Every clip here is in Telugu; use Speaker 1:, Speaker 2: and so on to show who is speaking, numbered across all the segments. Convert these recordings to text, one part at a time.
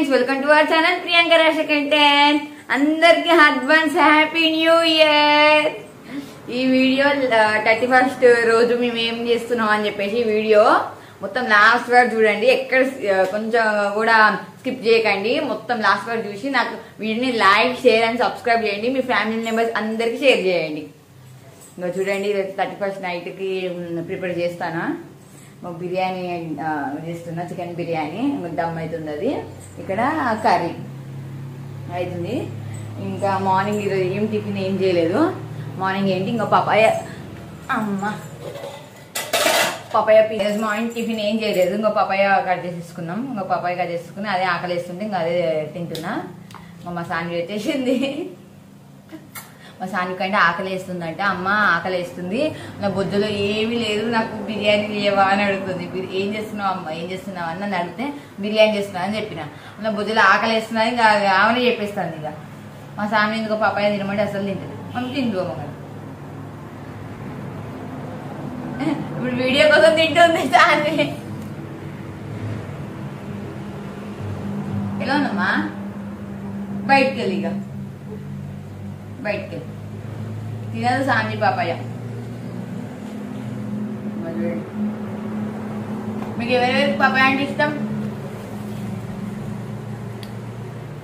Speaker 1: Friends, welcome to our channel Priyanka Rasha content. అందరికి అడ్వాన్స్ హ్యాపీ న్యూ ఇయర్. ఈ వీడియో 31st రోజు మేము ఏం చేస్తున్నాం అని చెప్పేసి వీడియో మొత్తం లాస్ట్ వరకు చూడండి. ఎక్కడ కొంచెం కూడా స్కిప్ చేయకండి. మొత్తం లాస్ట్ వరకు చూసి నాకు వీడియోని లైక్, షేర్ అండ్ సబ్స్క్రైబ్ చేయండి. మీ ఫ్యామిలీ మెంబర్స్ అందరికి షేర్ చేయండి. ఇంకా చూడండి, 31st నైట్కి ప్రిపేర్ చేస్తానా. బిర్యానీ చేస్తున్నా, చికెన్ బిర్యానీ దమ్ అవుతుంది. అది ఇక్కడ కర్రీ అవుతుంది. ఇంకా మార్నింగ్ ఈరోజు ఏం టిఫిన్ ఏం చేయలేదు. మార్నింగ్ ఏంటి ఇంకా పపాయ మార్నింగ్ టిఫిన్ ఏం చేయలేదు. ఇంకో పపాయ కట్ చేసేసుకున్నాం. ఇంకో పపాయ కట్ చేసుకుని అదే ఆకలి వేస్తుంది, ఇంకా అదే తింటున్నా. మా సాండ్వి వచ్చేసింది. మా సానికంటే ఆకలి వేస్తుందంటే, అమ్మ ఆకలి వేస్తుంది, నా బొజ్జలో ఏమీ లేదు, నాకు బిర్యానీ చేయవా అని అడుగుతుంది. ఏం చేస్తున్నావు అమ్మ, ఏం చేస్తున్నావు అని నన్ను అడిగితే బిర్యానీ చేస్తున్నా అని చెప్పిన. నా బొజ్జలో ఆకలి వేస్తున్నా, ఇంకా ఆమెనే చెప్పేస్తాను. ఇక మా సామి ఎందుకో పపాయ తినమంటే అసలు తింటుంది. మనం తింటూ అమ్మ ఇప్పుడు వీడియో కోసం తింటుంది సామి. ఎలా ఉందమ్మా? బయటికి వెళ్ళి ఇక బయటికి తినదు సామి పాపాయ. మీకు ఎవరెవరికి పాపాయ అంటే ఇష్టం?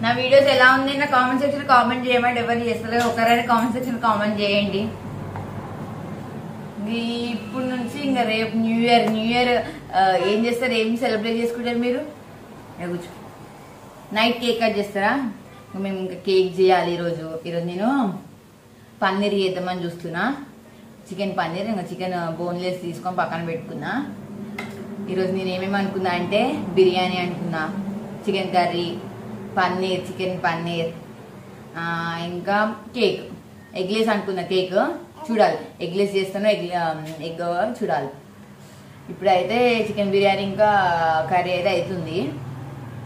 Speaker 1: నా వీడియోస్ ఎలా ఉంది నా కామెంట్ సెక్షన్ కామెంట్ చేయమంటే ఎవరు చేస్తారు? ఒకరైనా కామెంట్ సెక్షన్ కామెంట్ చేయండి. ఇప్పుడు నుంచి ఇంకా రేపు న్యూ ఇయర్ ఏం చేస్తారు, ఏం సెలబ్రేట్ చేసుకుంటారు మీరు? కూర్చో. నైట్ కేక్ కట్ చేస్తారా? మేము ఇంకా కేక్ చేయాలి ఈరోజు. నేను పన్నీర్ చేద్దామని చూస్తున్నా. చికెన్ పన్నీర్, ఇంకా చికెన్ బోన్లెస్ తీసుకొని పక్కన పెట్టుకున్నా. ఈరోజు నేను ఏమేమి అనుకున్నా అంటే బిర్యానీ అనుకున్నా, chicken curry, paneer, chicken paneer, ఇంకా కేక్. ఎగ్లెస్ అనుకున్నా. కేక్ చూడాలి, ఎగ్లెస్ చేస్తాను, ఎగ్ చూడాలి. ఇప్పుడైతే చికెన్ బిర్యానీ ఇంకా కర్రీ అయితే అవుతుంది.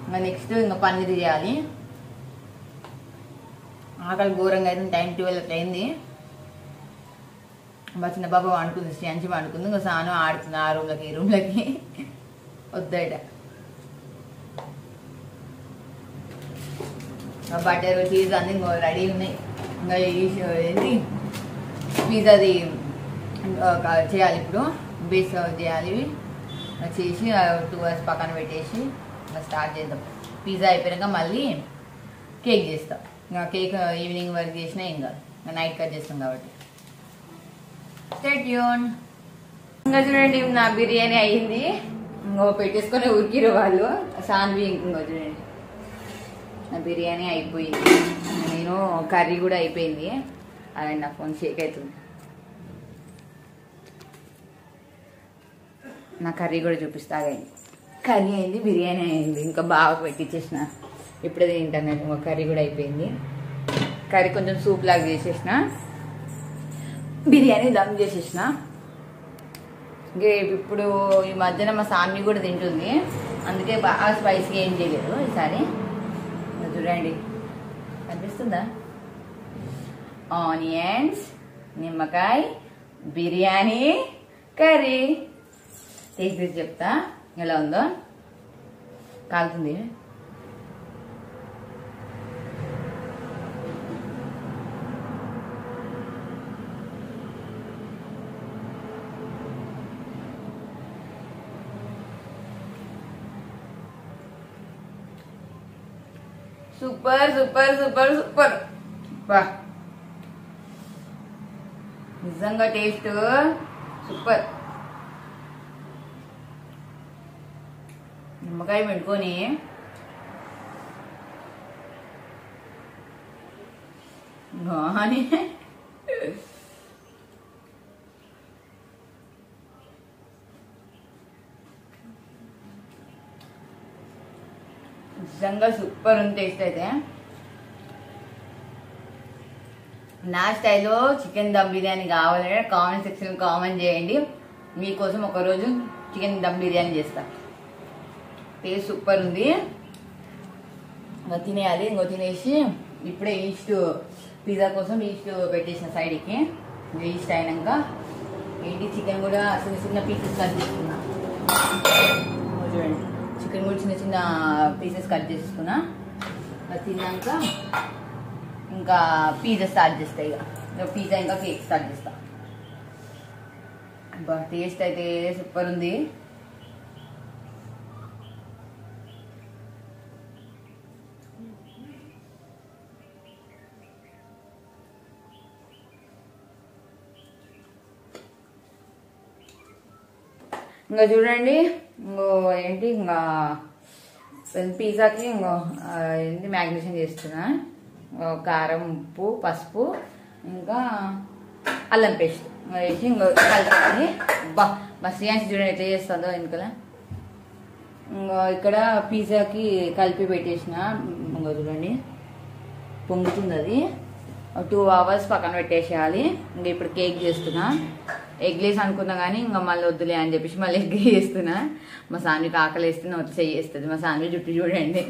Speaker 1: ఇంకా నెక్స్ట్ ఇంకా పన్నీర్ చేయాలి. ఆకలి ఘోరంగా అయితే టైం 12 అట్లా అయింది. మా చిన్న బాబా వండుకుంది, శ్రీయాంచి వండుకుంది. ఇంకా సాను ఆడుతుంది ఆ రూమ్లకి ఈ రూమ్లకి. వద్దట. బటర్, చీజ్ అన్ని రెడీ ఉన్నాయి. ఇంకా ఏంటి పిజ్జాది చేయాలి. ఇప్పుడు బేస్ చేయాలి. చేసి 2 hours పక్కన పెట్టేసి ఇంకా స్టార్ట్ చేద్దాం. పిజ్జా అయిపోయాక మళ్ళీ కేక్ చేస్తాం. ఇంకా కేక్ ఈవినింగ్ వరకు చేసినా ఏం కాదు, నైట్ కట్ చేస్తాం కాబట్టి. Stay tune. ఇంకా చూడండి, నా బిర్యానీ అయ్యింది. ఇంకో పెట్టేసుకొని ఉరికిరు వాళ్ళు. సాన్వి ఇంకో చూడండి, నా బిర్యానీ అయిపోయింది. నేను కర్రీ కూడా అయిపోయింది. అదే నా ఫోన్ షేక్ అవుతుంది. నా కర్రీ కూడా చూపిస్తా. కర్రీ అయింది, బిర్యానీ అయింది. ఇంకా బాగా పెట్టించేసిన. ఇప్పుడే తింటాను నేను. కర్రీ కూడా అయిపోయింది. కర్రీ కొంచెం సూప్ లాగా చేసేసిన, బిర్యానీ దమ్ చేసేసిన. ఇంకా ఇప్పుడు ఈ మధ్యన మా సామి కూడా తింటుంది, అందుకే బాగా స్పైసీగా ఏం చేయలేదు ఈసారి. చూడండి, కనిపిస్తుందా? ఆనియన్స్, నిమ్మకాయ, బిర్యానీ, కర్రీ. టేస్ట్ చేసి చెప్తా ఎలా ఉందో. కాలుతుంది. Super super super super. వా, నిజంగా టేస్ట్ సూపర్. నిమ్మకాయ పెట్టుకొని బాగానే నిజంగా సూపర్ ఉంది టేస్ట్ అయితే. నా స్టైల్లో చికెన్ దమ్ బిర్యానీ కావాలంటే కామెంట్ సెక్షన్ కామెంట్ చేయండి. మీకోసం ఒకరోజు చికెన్ దమ్ బిర్యానీ చేస్తా. టేస్ట్ సూపర్ ఉంది. ఇంకా తినేయాలి. ఇంకో తినేసి ఇప్పుడే ఈస్ట్ పిజ్జా కోసం ఈస్ట్ పెట్టేసిన సైడ్కి. ఈస్ట్ అయినాక ఏంటి చికెన్ కూడా చిన్న చిన్న పీసెస్ కట్ చేసుకున్నా. చూడండి, చికెన్ కూడా చిన్న చిన్న పీసెస్ కట్ చేసుకున్నా. అది తిన్నాక ఇంకా పిజ్జా స్టార్ట్ చేస్తా. ఇక పిజ్జా ఇంకా కేక్ స్టార్ట్ చేస్తా. టేస్ట్ అయితే సూపర్ ఉంది. ఇంకా చూడండి, ఇంకో ఏంటి ఇంకా పిజ్జాకి ఇంకో ఏంటి మ్యాగ్నేషన్ చేస్తున్నా. కారం, ఉప్పు, పసుపు, ఇంకా అల్లం పేస్ట్ వేసి ఇంకో కలిపి మా శ్రీయాంశి చూడండి ఎట్లా చేస్తుందో వెనుకల. ఇంకా ఇక్కడ పిజ్జాకి కలిపి పెట్టేసిన. ఇంకా చూడండి పొంగుతుంది. అది 2 hours పక్కన పెట్టేసేయాలి. ఇంకా ఇప్పుడు కేక్ చేస్తున్నా. ఎగ్లేస్ అనుకున్నా కానీ ఇంకా మళ్ళీ వద్దులే అని చెప్పేసి మళ్ళీ ఎగ్ చేస్తున్నా. మా సాన్వికి ఆకలి వేస్తున్నా, వచ్చి చేస్తుంది. మా సాన్వి జుట్టు చూడండి.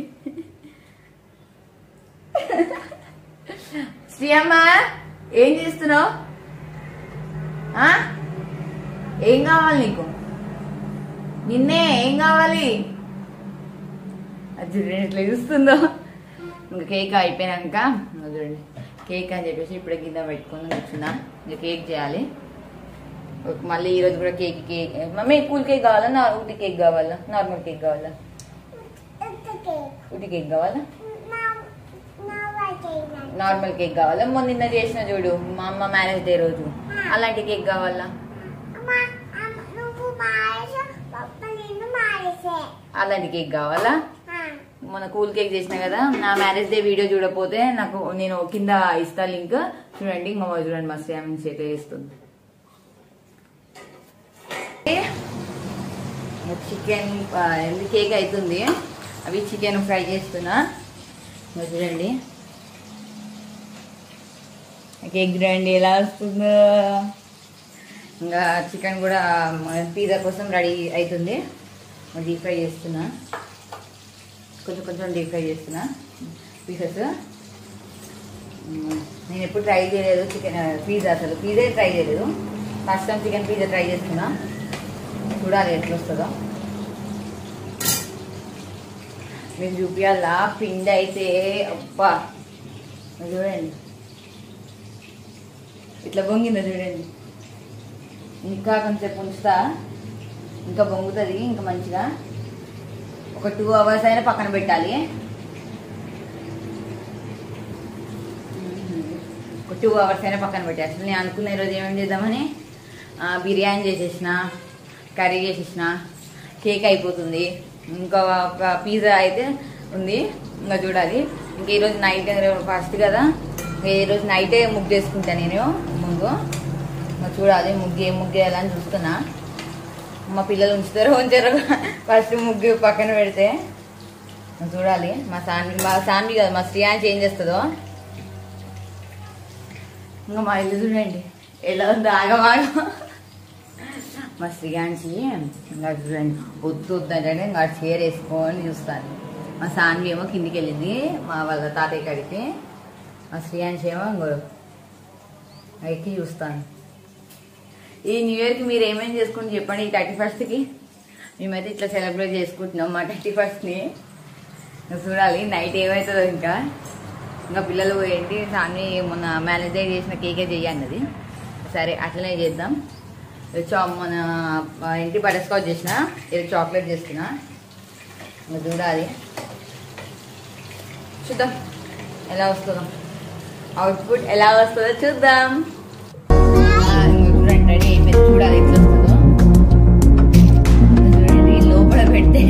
Speaker 1: శ్రీయమ్మ ఏం చేస్తున్నావు? ఏం కావాలి నీకు? నిన్నే ఏం కావాలి? అది చూడండి ఎట్లా చూస్తుందో. ఇంకా కేక్ అయిపోయినాక చూడండి కేక్ అని చెప్పేసి ఇప్పుడే గిన్నె పెట్టుకుని కూర్చున్నా. ఇంకా కేక్ చేయాలి. మళ్ళీ ఈరోజు కూడా కేక్ మమ్మీ కూల్ కేక్ కావాలా, ఉట్టి కేక్ కావాలా, నార్మల్ కేక్ కావాలా? ఉట్టి కేక్ కావాలా, నార్మల్ కేక్ కావాలా? నిన్న చేసిన చూడు మా అమ్మ మ్యారేజ్ డే రోజు అలాంటి కేక్ కావాలా? అలాంటి కేక్ కావాలా? మన కూల్ కేక్ చేసిన కదా. నా మ్యారేజ్ డే వీడియో చూడకపోతే నాకు నేను కింద ఇస్తా లింక్, చూడండి. ఇంకా చూడండి మస్తు ఏమైనా చేత చేస్తుంది. చికెన్ కేక్ అవుతుంది. అవి చికెన్ ఫ్రై చేస్తున్నా. చూడండి కేక్ చూడండి ఎలా వస్తుందో. ఇంకా చికెన్ కూడా పిజ్జా కోసం రెడీ అవుతుంది. డీప్ ఫ్రై చేస్తున్నా. కొంచెం కొంచెం డీప్ ఫ్రై చేస్తున్నా పీసెస్. నేను ఎప్పుడు ట్రై చేయలేదు చికెన్ పిజ్జా, అసలు పిజ్జా ట్రై చేయలేదు. First time chicken pizza try చేస్తున్నా. చూడాలి ఎట్లా వస్తుందో. మీకు చూపించాలా పిండి అయితే అబ్బా చూడండి ఇట్లా పొంగిందో చూడండి. ఇంకా కొంచెం ఉంచుతా, ఇంకా పొంగుతుంది ఇంకా మంచిగా. ఒక 2 hours అయినా పక్కన పెట్టాలి. ఒక 2 hours అయినా పక్కన పెట్టాలి. అసలు నేను అనుకున్న ఈరోజు ఏమేమి చేద్దామని బిర్యానీ చేసేసిన, కర్రీ చేసేసిన, కేక్ అయిపోతుంది. ఇంకా పిజ్జా అయితే ఉంది. ఇంకా చూడాలి. ఇంకా ఈరోజు నైట్ ఫస్ట్ కదా, ఈరోజు నైటే ముగ్గు చేసుకుంటాను నేను ముగ్గు. ఇంకా చూడాలి ముగ్గు ఏం ముగ్గు వేయాలని చూస్తున్నా. మా పిల్లలు ఉంచారో ఫస్ట్ ముగ్గు పక్కన పెడితే చూడాలి. మా సాన్వి కదా మా శ్రీయాన్స్ ఏం చేస్తుందో. ఇంకా మా ఇల్లు చూడండి ఎలా ఉందో ఆగమాగం. మా శ్రీయాన్సి ఇంకా చూడండి వద్దు వద్దంటే ఇంకా చీర వేసుకొని చూస్తాను. మా సాన్వి ఏమో కిందికి వెళ్ళింది మా వాళ్ళ తాతయ్య కాడికి. మా శ్రీయాన్స్ ఏమో ఇంకో ఎక్కి చూస్తాను. ఈ న్యూ ఇయర్కి మీరు ఏమేమి చేసుకుంటే చెప్పండి. ఈ 31st మేమైతే ఇట్లా సెలబ్రేట్ చేసుకుంటున్నాం మా 31st చూడాలి నైట్ ఏమవుతుందో. ఇంకా పిల్లలు ఏంటి సాన్వి మొన్న మ్యారేజ్ డే చేసిన కేకే చెయ్యన్నది. సరే అట్లనే చేద్దాం. మన ఇంటి బటర్ స్కాచ్ చేసిన, ఇది చాక్లెట్ చేస్తున్నా. ఇంకా చూడాలి చూద్దాం ఎలా వస్తుందో, అవుట్పుట్ ఎలా వస్తుందో చూద్దాం. చూడండి రెడీ అయిపోయింది. చూడాలి ఎట్లా వస్తుందో. చూడండి లోపల పెడితే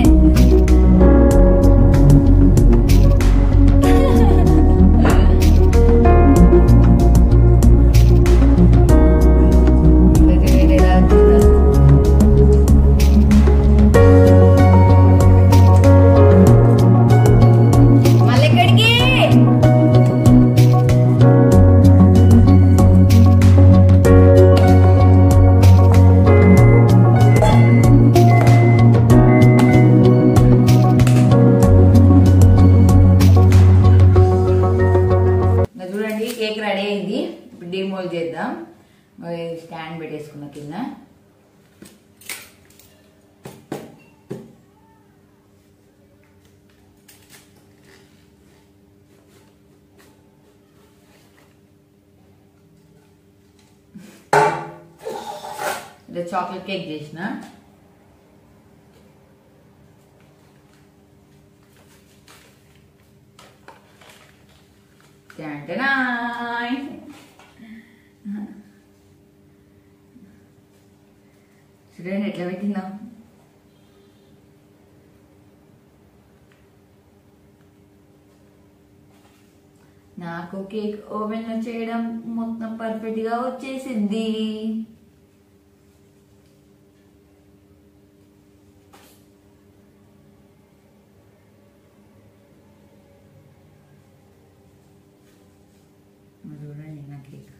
Speaker 1: కేక్ రెడీ అయింది. ఇప్పుడు డిమోల్డ్ చేద్దాం. స్టాండ్ పెట్టేసుకున్న కింద ఇలా చాక్లెట్ కేక్ చేసిన. చూడండి ఎట్లా పెట్టిందా. నాకు కేక్ ఓవెన్ లో చేయడం మొత్తం పర్ఫెక్ట్ గా వచ్చేసింది. చూడండి నా కేక్.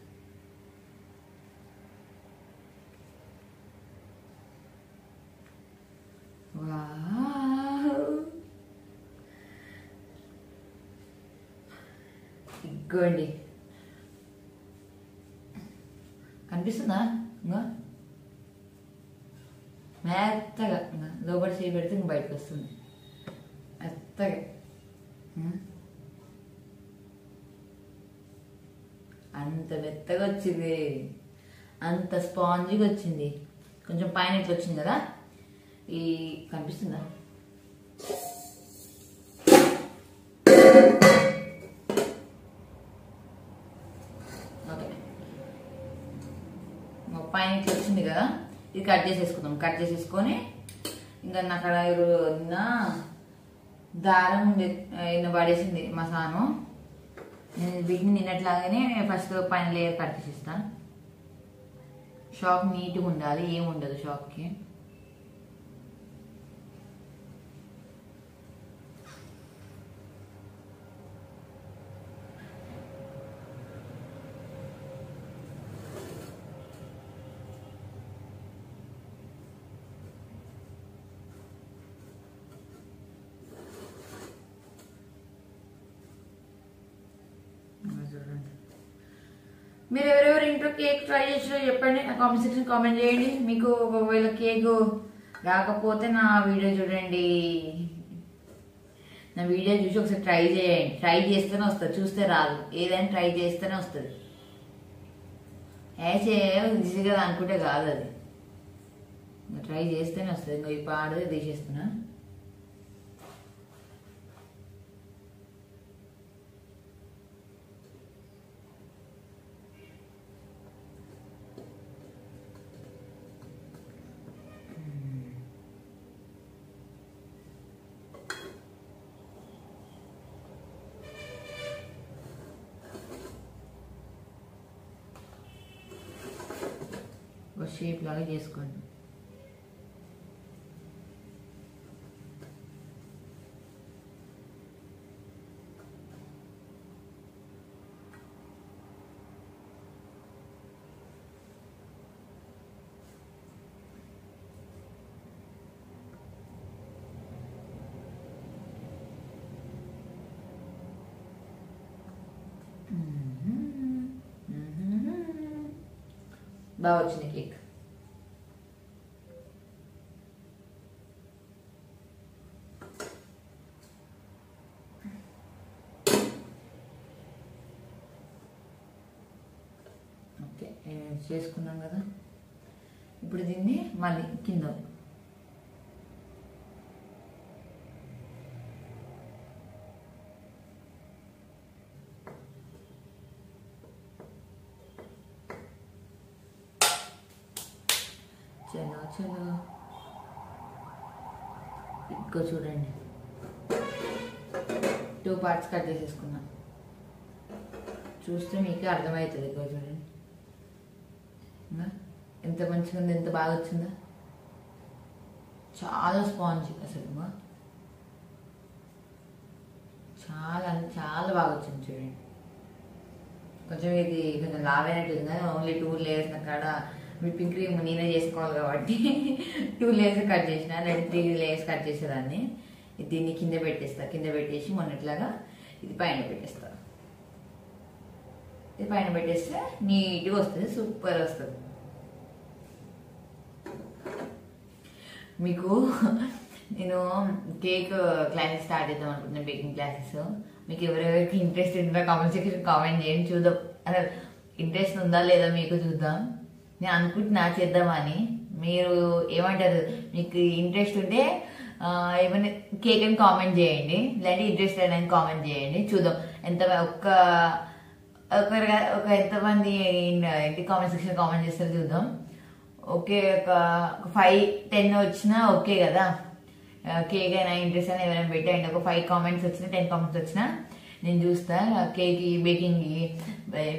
Speaker 1: ఇగ్గోండి కనిపిస్తుందా? ఇంకా మెత్తగా లోపల చేయి పెడితే ఇంక బయటకు వస్తుంది మెత్తగా. అంత మెత్తగా వచ్చింది, అంత స్పాంజీగా వచ్చింది. కొంచెం పైన ఇట్లా వచ్చింది కదా, ఈ కనిపిస్తుందా? ఓకే, పైన ఇట్లా వచ్చింది కదా, ఇది కట్ చేసేసుకుందాం. కట్ చేసేసుకొని ఇంకా అక్కడ దారం పడేసింది మా సాను. నేను వీటిని నిన్నట్లాగానే ఫస్ట్ పైన లేయర్ కట్ చేసేస్తాను. షాప్ నీట్గా ఉండాలి, ఏముండదు షాప్కి. మీరు ఎవరెవరు ఇంట్లో కేక్ ట్రై చేసారో చెప్పండి, నా కామెంట్ సెక్షన్ కామెంట్ చేయండి. మీకు ఒకవేళ కేక్ రాకపోతే నా వీడియో చూడండి, నా వీడియో చూసి ఒకసారి ట్రై చేయండి. ట్రై చేస్తేనే వస్తుంది, చూస్తే రాదు. ఏదైనా ట్రై చేస్తేనే వస్తుంది. ఈజీ కదా అనుకుంటే కాదు, అది ట్రై చేస్తేనే వస్తుంది. ఇంకా ఈ పాడు తీసేస్తున్నా. ఒక షేప్ లాగా చేసుకోండి. బాగా వచ్చింది కేక్. ఓకే, చేసుకున్నాం కదా. ఇప్పుడు దీన్ని మళ్ళీ కింద చలో చలో ఇంకో చూడండి, 2 పార్ట్స్ కట్ చేసేసుకున్నా. చూస్తే మీకే అర్థమవుతుంది. ఇంకో చూడండి ఎంత మంచిగా ఉంది, ఎంత బాగా వచ్చిందో. చాలా స్పాంజ్ అసలు, చాలా చాలా బాగా వచ్చింది. చూడండి కొంచెం ఇది కొంచెం లావైనట్టు ఉంది కానీ ఓన్లీ 2 లేయర్స్ కాడ విప్పింగ్ క్రీమ్ నేనే చేసుకోవాలి కాబట్టి 2 లేయర్స్ కట్ చేసిన, లేదా 3 లేయర్స్ కట్ చేసేదాన్ని. దీన్ని కింద పెట్టేస్తా. కింద పెట్టేసి మొన్నట్లాగా ఇది పైన పెట్టేస్తా. ఇది పైన పెట్టేస్తే నీట్గా వస్తుంది, సూపర్ వస్తుంది. మీకు నేను కేక్ క్లాసెస్ స్టార్ట్ చేద్దాం అనుకుంటున్నాను, బేకింగ్ క్లాసెస్. మీకు ఎవరెవరికి ఇంట్రెస్ట్ ఉందో కామెంట్ సెక్షన్ కామెంట్ చేయండి, చూద్దాం. అసలు ఇంట్రెస్ట్ ఉందా లేదా మీకు చూద్దాం. నేను అనుకుంటున్నా చేద్దామని. మీరు ఏమంటారు, మీకు ఇంట్రెస్ట్ ఉంటే ఏమైనా కేక్ అని కామెంట్ చేయండి, లేదంటే ఇంట్రెస్ట్ అని కామెంట్ చేయండి. చూద్దాం ఎంత ఒక ఎంతమంది ఏంటి కామెంట్ సెక్షన్ కామెంట్ చేస్తారో చూద్దాం. ఓకే, ఒక 5-10 వచ్చినా ఓకే కదా. కేక్ అయినా ఇంట్రెస్ట్ అయినా ఎవరైనా పెట్టండి. ఒక 5 కామెంట్స్ వచ్చినా 10 కామెంట్స్ వచ్చినా నేను చూస్తా. కేక్, బేకింగ్,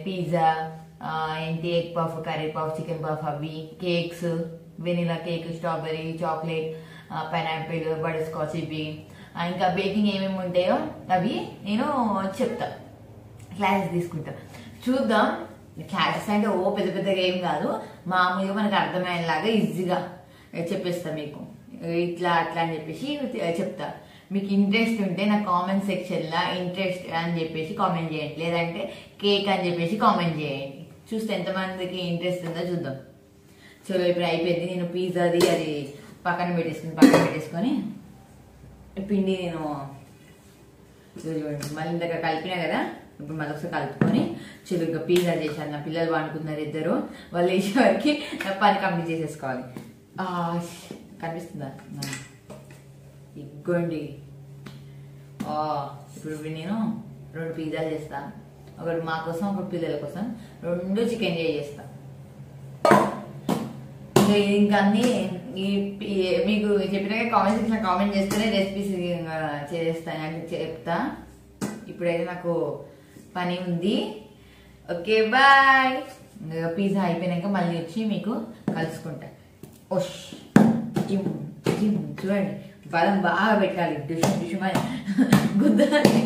Speaker 1: పిజ్జా, ఏంటి egg puff, curry puff, chicken puff, అవి cakes, vanilla cake, strawberry, chocolate, pineapple, butter scotch, ఇవి ఇంకా బేకింగ్ ఏమేమి ఉంటాయో అవి నేను చెప్తా, క్లాసెస్ తీసుకుంటా. చూద్దాం. క్లాసెస్ అంటే పెద్ద పెద్దగా ఏం కాదు, మామూలుగా మనకు అర్థమయ్యేలాగా ఈజీగా చెప్పేస్తా మీకు. ఇట్లా అట్లా అని చెప్పేసి చెప్తా. మీకు ఇంట్రెస్ట్ ఉంటే నా కామెంట్ సెక్షన్ లా ఇంట్రెస్ట్ అని చెప్పేసి కామెంట్ చేయండి, లేదంటే కేక్ అని చెప్పేసి కామెంట్ చేయండి. చూస్తే ఎంతమందికి ఇంట్రెస్ట్ ఉందో చూద్దాం. చలో, ఇప్పుడు అయిపోయింది. నేను పిజ్జాది అది పక్కన పెట్టేసుకొని పిండి నేను మళ్ళీ ఇందాక కలిపినా కదా, ఇప్పుడు మళ్ళీ ఒకసారి కలుపుకొని చిలుగ్గా పిజ్జా చేశాను. నా పిల్లలు వండుకున్నారు ఇద్దరు, వాళ్ళు వేసే వరకు నా పని కంప్లీట్ చేసేసుకోవాలి. కనిపిస్తుందా? ఇగ్గోండి. ఇప్పుడు నేను 2 పిజ్జాలు చేస్తా. ఒకటి మా కోసం, ఒకటి పిల్లల కోసం. 2 చికెన్ చేస్తా. ఇంకా అన్ని మీకు చెప్పినాక కామెంట్ సెక్షన్ కామెంట్ చేస్తేనే రెసిపీస్ చేస్తాను అంటే చెప్తా. ఇప్పుడైతే నాకు పని ఉంది. Okay, bye. పిజ్జా అయిపోయినాక మళ్ళీ వచ్చి మీకు కలుసుకుంటా. చూడండి, బలం బాగా పెట్టాలి, డిషం గుద్దాలి.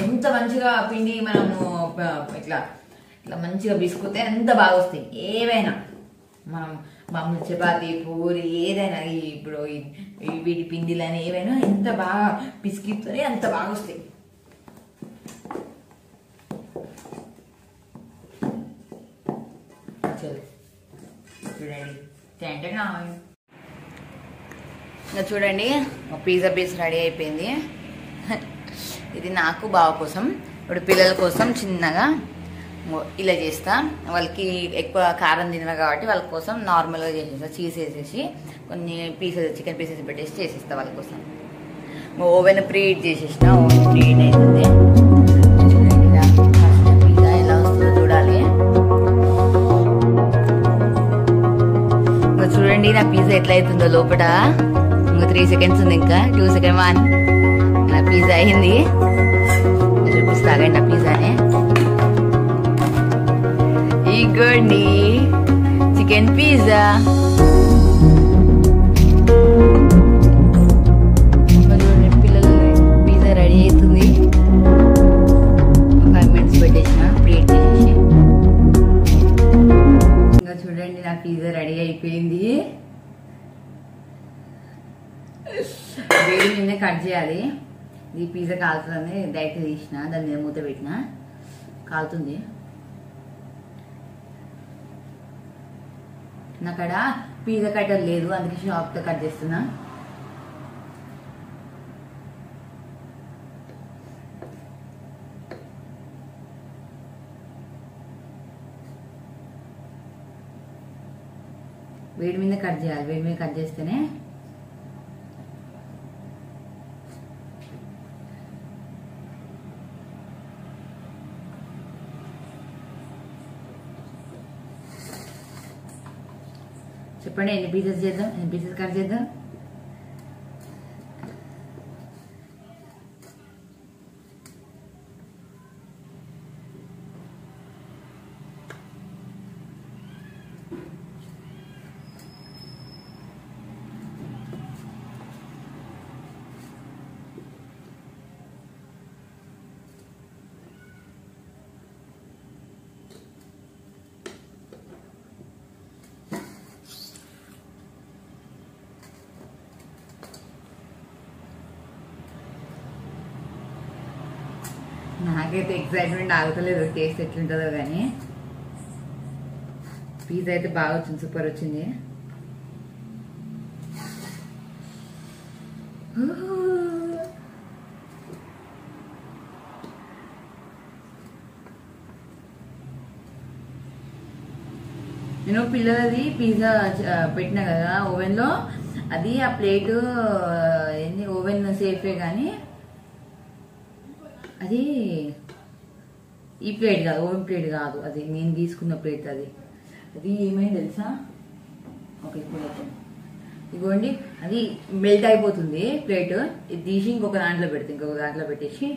Speaker 1: ఎంత మంచిగా పిండి మనము ఇట్లా ఇట్లా మంచిగా బిసుకుతే ఎంత బాగా వస్తాయి. ఏవైనా మనం మామూలు చపాతి, పూరి ఏదైనా ఇప్పుడు వీటి పిండిలని ఏవైనా ఎంత బాగా పిసికితే అంత బాగా వస్తాయి. చూడండి, పిజ్జా పీస్ రెడీ అయిపోయింది. ఇది నాకు బావ కోసం. ఇప్పుడు పిల్లల కోసం చిన్నగా ఇలా చేస్తా. వాళ్ళకి ఎక్కువ కారం తినరు కాబట్టి వాళ్ళ కోసం నార్మల్గా చేసేస్తా. చీజ్ వేసేసి కొన్ని పీసెస్, చికెన్ పీసెస్ పెట్టేసి చేసేస్తా వాళ్ళ కోసం. ఓవెన్ ప్రీహీట్ చేసేసిన. ఓవెన్ ప్రీహీట్ అవుతుంది. పిజ్జా ఎలా వస్తుందో చూడాలి. చూడండి నా పిజ్జా ఎట్లా అవుతుందో లోపల. ఇంకా 3 సెకండ్స్ ఉంది, ఇంకా 2 సెకండ్ 1. నా పిజ్జా అయింది. చూపిస్తాగండి నా పిజ్జానే. ఇగోండి చికెన్ పిజ్జా. పిల్లలు పిజ్జా రెడీ అవుతుంది. 5 మినిట్స్ పెట్టేసిన ప్లేట్ చేసేసి. ఇంకా చూడండి నా పిజ్జా రెడీ అయిపోయింది. వేడి మీద కట్ చేయాలి. ఈ పిజ్జా కాలుతుంది, డైరెక్ట్ తీసిన, దాని మీద మూత పెట్టిన, కాలుతుంది. నాకడ పిజ్జా కట్టర్ లేదు, అందుకే షాప్తో కట్ చేస్తున్నా. వేడి మీద కట్ చేయాలి. వేడి మీద కట్ చేస్తేనే చెప్పండి, ఎన్ని పీసెస్ చేద్దాం, ఎన్ని పీసెస్ కట్ చేద్దాం. నాకైతే ఎక్సైట్మెంట్ ఆగుతలేదు టేస్ట్ ఎట్లుంటుందో కానీ. పిజ్జా అయితే బాగా వచ్చింది, సూపర్ వచ్చింది. నేను పిల్లలది పిజ్జా పెట్టినా కదా ఓవెన్లో, అది ఆ ప్లేట్ ఏంది ఓవెన్ సేఫే కానీ అది ఈ ప్లేట్ కాదు, ఓవెన్ ప్లేట్ కాదు, అది నేను తీసుకున్న ప్లేట్. అది అది ఏమైంది తెలుసా? ఓకే ఇప్పుడు ఇగోండి, అది మెల్ట్ అయిపోతుంది ప్లేట్. ఇది తీసి ఇంకొక దాంట్లో పెడితే ఇంకొక దాంట్లో పెట్టేసి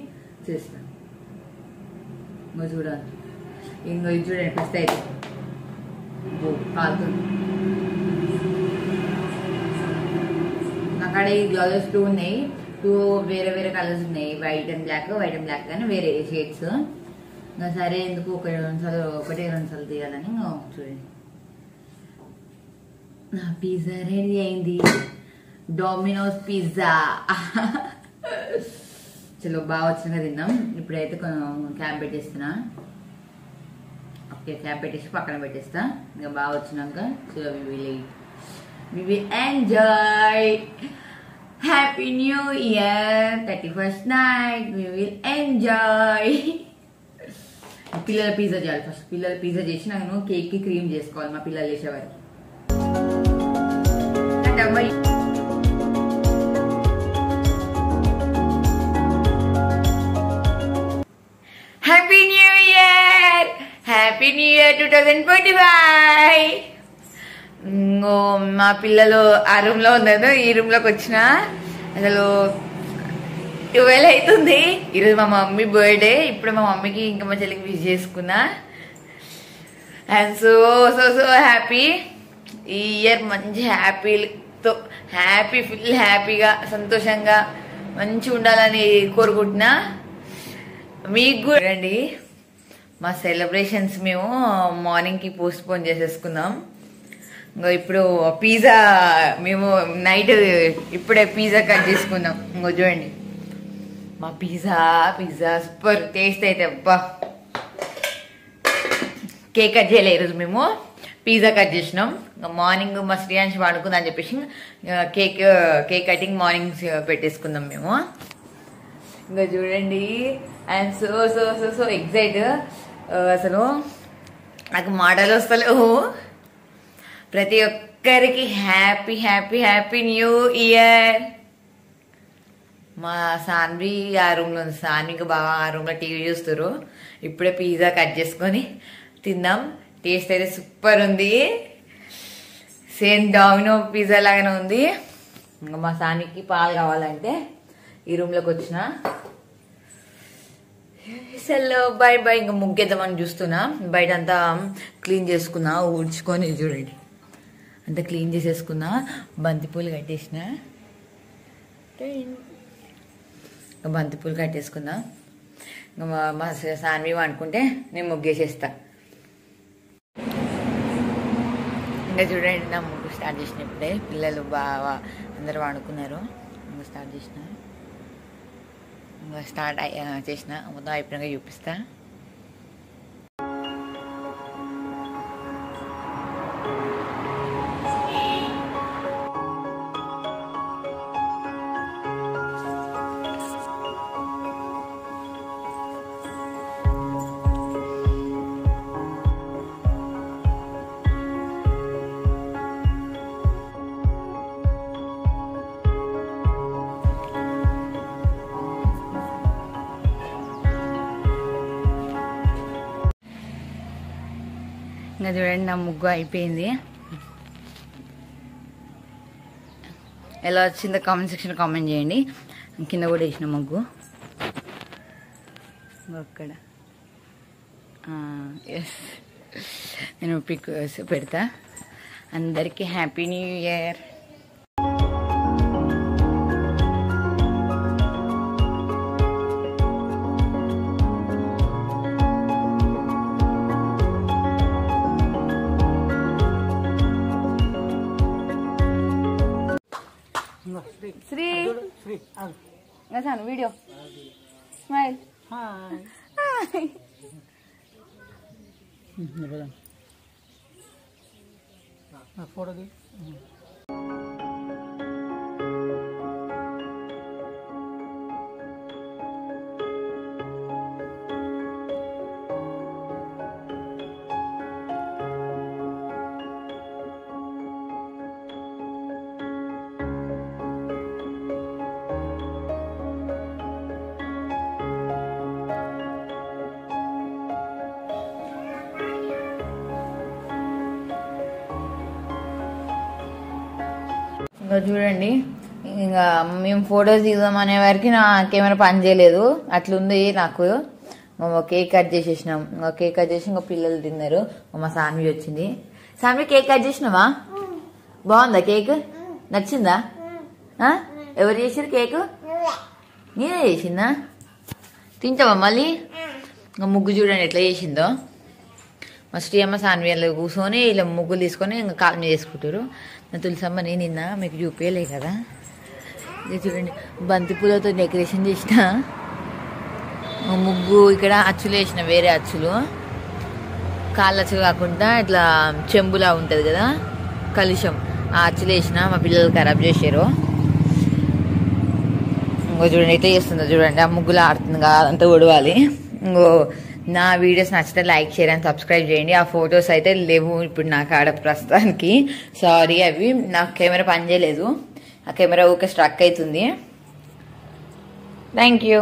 Speaker 1: చేస్తాను. ఇంకో చూడాలి, ఇంకో ఇది చూడండి ఫస్ట్ అయితే కాలుతుంది. నాకాడ ఈ గ్లౌజెస్ 2 ఉన్నాయి, 2 వేరే వేరే కలర్స్ ఉన్నాయి, వైట్ అండ్ బ్లాక్ కానీ వేరే షేడ్స్. ఇంకా సరే ఎందుకు ఒకటే 2 సార్లు తీయాలని చూడండి. నా పిజ్జా రెడీ అయింది, డొమినోస్ పిజ్జా. చలో బాగా వచ్చినాక తిన్నాం. ఇప్పుడైతే క్యాప్ పెట్టేస్తున్నా. ఓకే క్యాప్ పెట్టేసి పక్కన పెట్టేస్తా. ఇంకా బాగా వచ్చినాక చలో we will enjoy. Happy New Year, 31st night. We will enjoy. పిల్లల పిజ్జా చేయాలి ఫస్ట్. పిల్లల పిజ్జా చేసి నేను కేక్ కి క్రీమ్ చేసుకోవాలి మా పిల్లలు వేసేవారికి. Happy new year, happy new year 2025. మా పిల్లలు ఆ రూమ్ లో ఉన్నారు, ఈ రూమ్ లోకి వచ్చిన అసలు 12 అవుతుంది. ఈరోజు మా మమ్మీ బర్త్డే. ఇప్పుడు మా మమ్మీకి ఇంకా మా చెల్లికి విష్ చేసుకున్నా. And so so so happy. ఈ ఇయర్ మంచి హ్యాపీతో ఫుల్ హ్యాపీగా సంతోషంగా మంచిగా ఉండాలని కోరుకుంటున్నా. మీకు కూడా రండి. మా సెలబ్రేషన్స్ మేము మార్నింగ్కి పోస్ట్ పోన్ చేసేసుకున్నాం. ఇంకో ఇప్పుడు పిజ్జా మేము నైట్ ఇప్పుడే పిజ్జా కట్ చేసుకున్నాం. ఇంకో చూడండి మా పిజ్జా సూపర్ టేస్ట్ అయితే. అబ్బా కేక్ కట్ చేయలే ఈరోజు, మేము పిజ్జా కట్ చేసినాం. ఇంకా మార్నింగ్ మా శ్రీయాంశ్ వాడుకుందా అని చెప్పేసి కేక్ కటింగ్ మార్నింగ్ పెట్టేసుకుందాం మేము. ఇంకా చూడండి I'm so so so so excite. అసలు నాకు మాటలు వస్తలేవు. ప్రతి ఒక్కరికి happy happy happy new year. మా సాన్వి ఆ రూమ్లో ఉంది, సాన్వికి బాగా ఆ రూమ్లో టీవీ చూస్తారు. ఇప్పుడే పిజ్జా కట్ చేసుకొని తిందాం. టేస్ట్ అయితే సూపర్ ఉంది, సేమ్ డామినో పిజ్జా లాగానే ఉంది. ఇంకా మా సాన్వికి పాలు కావాలంటే ఈ రూమ్లోకి వచ్చిన. సెల్లో బై బై. ఇంకా ముగ్గేద్దామని చూస్తున్నా. బయట అంతా క్లీన్ చేసుకున్నా, ఊడ్చుకొని చూడండి అంతా క్లీన్ చేసేసుకున్నా. బంతిపూలు కట్టేసిన, బంతిపూలు కట్టేసుకున్నా. మా సాన్వి అనుకుంటే నేను ముగ్గేసేస్తా. ఇంకా చూడండి నా ముగ్గు స్టార్ట్ చేసిన ఇప్పుడే. పిల్లలు బాగా అందరూ వాడుకున్నారు. ఇంకా స్టార్ట్ చేసిన, ఇంకా స్టార్ట్ చేసిన మొత్తం అయిపోయినాక చూపిస్తా. ఇంకా చూడండి నా ముగ్గు అయిపోయింది. ఎలా వచ్చిందో కామెంట్ సెక్షన్ కామెంట్ చేయండి. కింద కూడా వేసిన ముగ్గు అక్కడ. ఎస్ నేను పిక్ పెడతా. అందరికీ happy new year. Sri video smile
Speaker 2: photo
Speaker 1: ఇంకా చూడండి, ఇంకా మేము ఫొటోస్ దిగుదాం అనే వరకు నా కెమెరా పని చేయలేదు, అట్లుంది నాకు. కేక్ కట్ చేసేసినాం, ఇంకా కేక్ కట్ చేసి ఇంకా పిల్లలు తిన్నారు. మా సాన్వి వచ్చింది. సాన్వి కేక్ కట్ చేసినావా? బాగుందా కేక్? నచ్చిందా? ఎవరు చేసారు కేక్? నేనే చేసిందా? తింటావా మళ్ళీ? ఇంకా ముగ్గు చూడండి ఎట్లా చేసిందో. మా శ్రీయమ్మ సాన్వి వాళ్ళు కూర్చొని ఇలా ముగ్గులు తీసుకొని ఇంకా కాలు మీద వేసుకుంటారు. నా తులసమ్మ నేను నిన్న మీకు చూపించలే కదా, ఇది చూడండి బంతిపూలతో డెకరేషన్ చేసిన ముగ్గు. ఇక్కడ అచ్చులు వేసిన, వేరే అచ్చులు, కాళ్ళ అచ్చులు కాకుండా ఇట్లా చెంబులా ఉంటుంది కదా కలుషం, ఆ అచ్చులు వేసిన. మా పిల్లలు ఖరాబ్ చేసారు. ఇంకో చూడండి ఎట్లా చేస్తుందో చూడండి, ఆ ముగ్గులు ఆడుతుంది కదా, అదంతా ఉడవాలి. ఇంకో నా వీడియోస్ నచ్చితే లైక్, షేర్ అండ్ సబ్స్క్రైబ్ చేయండి. ఆ ఫొటోస్ అయితే లేవు ఇప్పుడు నాకు ఆడ ప్రస్తుతానికి, సారీ. అవి నాకు కెమెరా పనిచేయలేదు, ఆ కెమెరా ఊకే స్ట్రక్ అవుతుంది. Thank you.